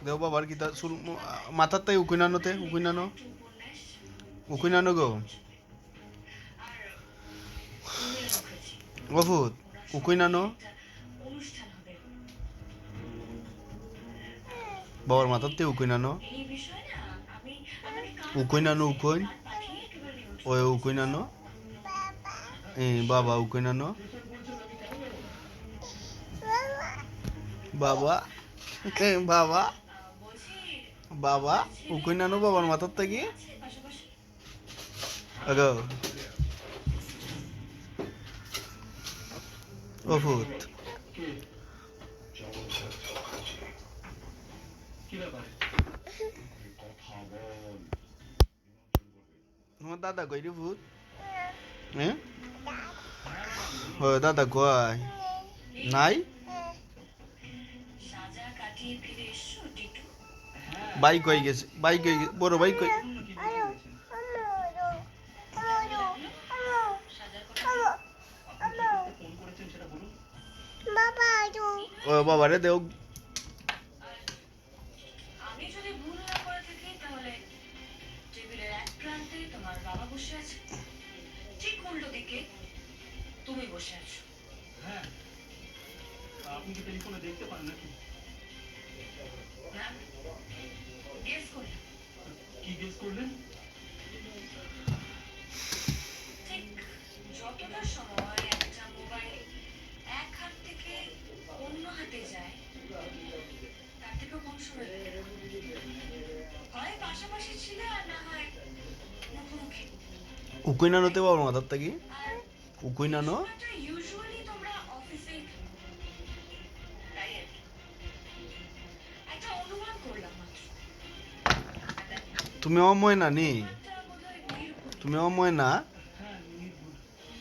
দেও বাবার কি তা চুল মাথার তাই উকুইনানোতে উকুইনানো গো গফুত উকুইনানো বাবার মাথার তে উকুইনানো উকুইন ওই উকুইনানো বাবা উকুইনানো বাবা বাবা বাবা উকুইনানো বাবার মাথার থেকে আগো অফুত তোমার দাদা কই রে ভূত হ্যাঁ ও দাদা কই নাই বাইক হয়ে গেছে বড় বাইক কই ও বাবা রে দেও আমি যদি ভুল না করে থাকি তাহলে টেবিলের এক প্রান্তে তোমার বাবা বসে আছে, ঠিক উল্টো দিকে তুমি বসে আছো। হ্যাঁ, আপনি কি টেলিফোনে দেখতে পান নাকি? না, গেস করলাম। কি গেস করলেন? ঠিক যতটা সময় একটা মোবাইল এক হাত থেকে অন্য হাতে যায় তার থেকেও কম সময় লাগে। হয় পাশাপাশি ছিল আর না হয় মুখোমুখি। উকুইনানোতে বাবার মাথার থেকে উকুইনানো ইউজুয়ালি তোমরা অফিসেই থাকো, তাই আর কি। একটা অনুমান করলাম মাত্র। তুমি অময় না নি তুমি অময় না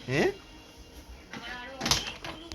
হ্যাঁ